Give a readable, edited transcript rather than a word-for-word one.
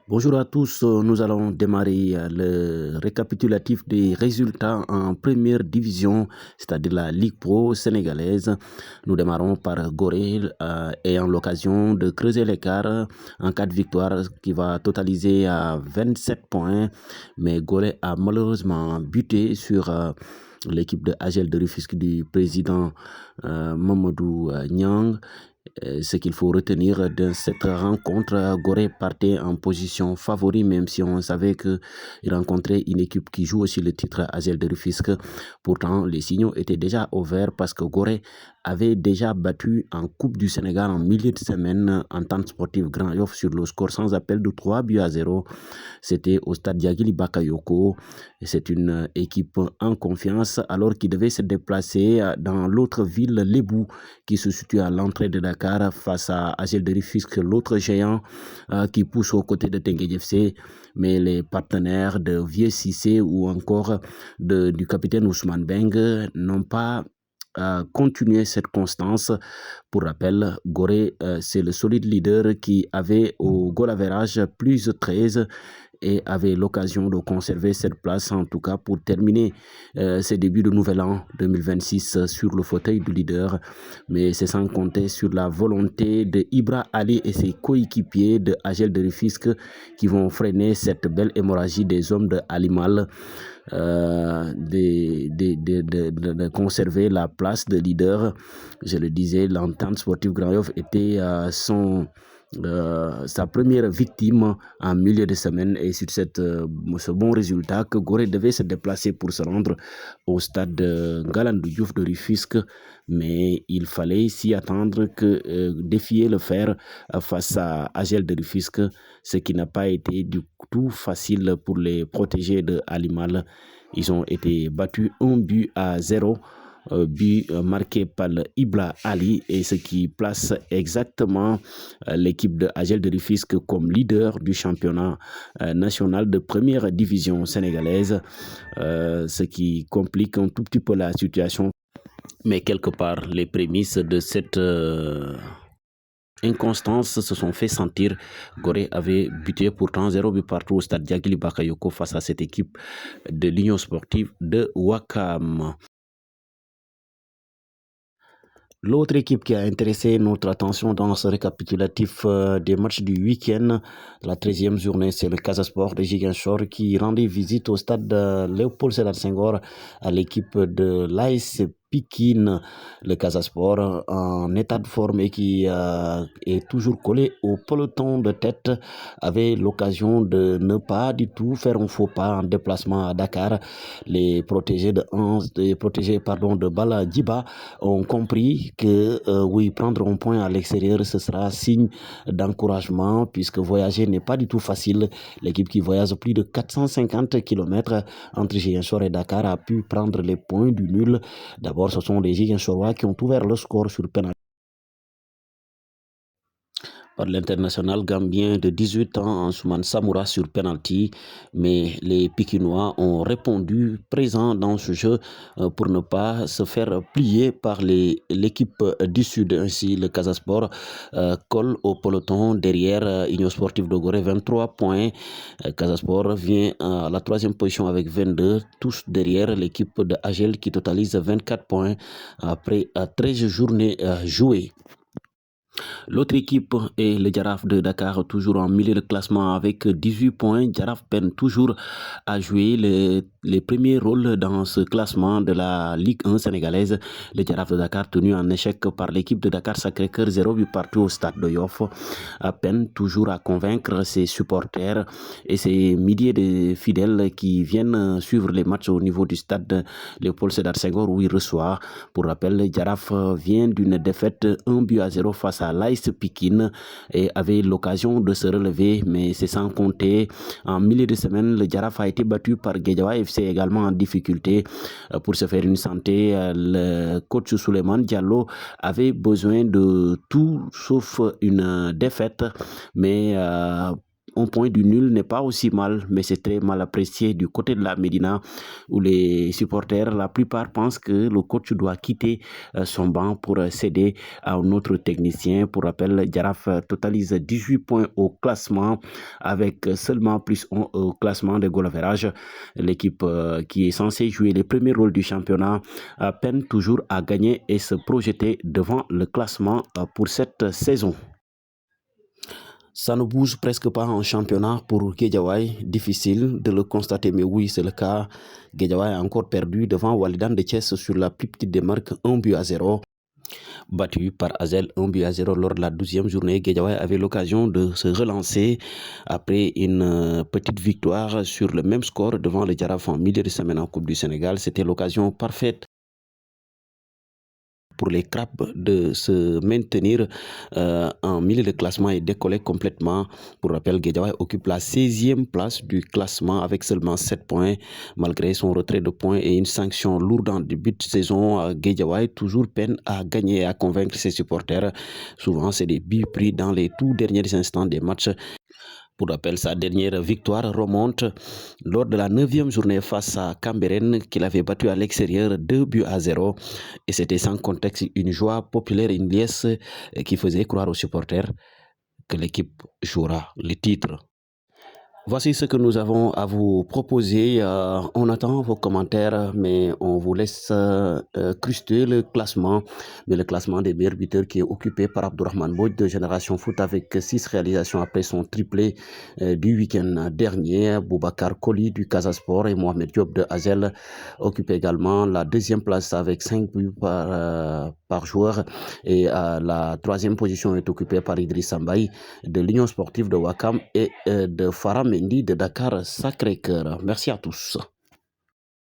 Bonjour à tous, nous allons démarrer le récapitulatif des résultats en première division, c'est-à-dire la Ligue Pro sénégalaise. Nous démarrons par Gorée, ayant l'occasion de creuser l'écart en cas de victoire qui va totaliser à 27 points. Mais Gorée a malheureusement buté sur l'équipe de Agel de Rufisque du président Mamadou Niang. Ce qu'il faut retenir de cette rencontre, Gorée partait en position favori, même si on savait qu'il rencontrait une équipe qui joue aussi le titre Asel de Rufisque. Pourtant, les signaux étaient déjà ouverts parce que Gorée avait déjà battu en Coupe du Sénégal en milieu de semaine en temps sportif Grand Yoff sur le score sans appel de 3-0. C'était au stade Diagili Bakayoko. C'est une équipe en confiance alors qu'il devait se déplacer dans l'autre ville, Lebou, qui se situe à l'entrée de Dakar face à Agel de Rufisque, l'autre géant qui pousse aux côtés de Tengue FC. Mais les partenaires de Vieux Cissé ou encore du capitaine Ousmane Beng n'ont pas continué cette constance. Pour rappel, Gorée, c'est le solide leader qui avait au goal average plus 13 et avait l'occasion de conserver cette place, en tout cas pour terminer ses débuts de nouvel an 2026 sur le fauteuil du leader. Mais c'est sans compter sur la volonté de Ibra Ali et ses coéquipiers de Agel de Rufisque qui vont freiner cette belle hémorragie des hommes de Alimal. De conserver la place de leader. Je le disais, l'entente sportive Grand Yoff était sa première victime en milieu de semaine et sur ce bon résultat que Gorée devait se déplacer pour se rendre au stade Galandou Diouf de Rufisque, mais il fallait s'y attendre que défier le fer face à Agel de Rufisque, ce qui n'a pas été du tout facile pour les protégés de Alimal. Ils ont été battus 1-0. But marqué par Ibra Ali et ce qui place exactement l'équipe de Agel de Rufisque comme leader du championnat national de première division sénégalaise, ce qui complique un tout petit peu la situation. Mais quelque part, les prémices de cette inconstance se sont fait sentir. Gorée avait buté pourtant 0 but partout au stade Diagili Bakayoko face à cette équipe de l'Union sportive de Ouakam. L'autre équipe qui a intéressé notre attention dans ce récapitulatif des matchs du week-end, la 13e journée, c'est le Casa Sport de Ziguinchor qui rendait visite au stade Léopold Sédar Senghor à l'équipe de l'AS Pikine, le Casa Sport en état de forme et qui est toujours collé au peloton de tête, avait l'occasion de ne pas du tout faire un faux pas en déplacement à Dakar. Les protégés de Bala Djiba ont compris que oui, prendre un point à l'extérieur, ce sera signe d'encouragement puisque voyager n'est pas du tout facile. L'équipe qui voyage plus de 450 km entre Ziguinchor et Dakar a pu prendre les points du nul. D'abord, ce sont les Ziguinchorois qui ont ouvert le score sur pénalty par l'international gambien de 18 ans, Ansoumane Samoura, sur penalty, mais les Pikinois ont répondu présents dans ce jeu pour ne pas se faire plier par l'équipe du Sud. Ainsi, le Casasport colle au peloton derrière Union Sportive de Gorée, 23 points. Casasport vient à la 3e position avec 22, tous derrière l'équipe de Agel qui totalise 24 points après 13 journées jouées. L'autre équipe est le Djaraf de Dakar, toujours en milieu de classement avec 18 points. Djaraf peine toujours à jouer les premiers rôles dans ce classement de la Ligue 1 sénégalaise. Le Djaraf de Dakar tenu en échec par l'équipe de Dakar Sacré-Cœur, 0 but partout au stade de Yoff, peine toujours à convaincre ses supporters et ses milliers de fidèles qui viennent suivre les matchs au niveau du stade Léopold Sédar Senghor où il reçoit. Pour rappel, le Djaraf vient d'une défaite 1-0 face à l'AS Pikine et avait l'occasion de se relever, mais c'est sans compter. En milieu de semaine, le Djaraf a été battu par Guédiawaye FC également en difficulté. Pour se faire une santé, le coach Souleymane Diallo avait besoin de tout sauf une défaite, mais un point du nul n'est pas aussi mal, mais c'est très mal apprécié du côté de la Médina, où les supporters, la plupart pensent que le coach doit quitter son banc pour céder à un autre technicien. Pour rappel, Jaraaf totalise 18 points au classement, avec seulement plus 1 au classement de goal average. L'équipe qui est censée jouer les premiers rôles du championnat peine toujours à gagner et se projeter devant le classement pour cette saison. Ça ne bouge presque pas en championnat pour Guédiawaye. Difficile de le constater, mais oui, c'est le cas. Guédiawaye a encore perdu devant Walidan de Thiès sur la plus petite des marques, 1-0. Battu par Azel 1-0 lors de la 12e journée, Guédiawaye avait l'occasion de se relancer après une petite victoire sur le même score devant le Jaraaf en milieu de semaine en Coupe du Sénégal. C'était l'occasion parfaite pour les Crabes de se maintenir en milieu de classement et décoller complètement. Pour rappel, Guédiawaye occupe la 16e place du classement avec seulement 7 points. Malgré son retrait de points et une sanction lourde en début de saison, Guédiawaye toujours peine à gagner et à convaincre ses supporters. Souvent, c'est des buts pris dans les tout derniers instants des matchs. Pour rappel, sa dernière victoire remonte lors de la 9e journée face à Cambérène qu'il avait battu à l'extérieur 2-0. Et c'était sans contexte une joie populaire, une liesse qui faisait croire aux supporters que l'équipe jouera le titre. Voici ce que nous avons à vous proposer. On attend vos commentaires, mais on vous laisse cruster le classement. Mais le classement des meilleurs buteurs qui est occupé par Abdourahmane Mbodj de Génération Foot avec 6 réalisations après son triplé du week-end dernier. Boubacar Koli du Casa Sport et Mohamed Diop de Azel occupent également la 2e place avec 5 buts par joueur. Et la 3e position est occupée par Idriss Sambaï de l'Union Sportive de Ouakam et de Farah Mendy de Dakar Sacré-Cœur. Merci à tous.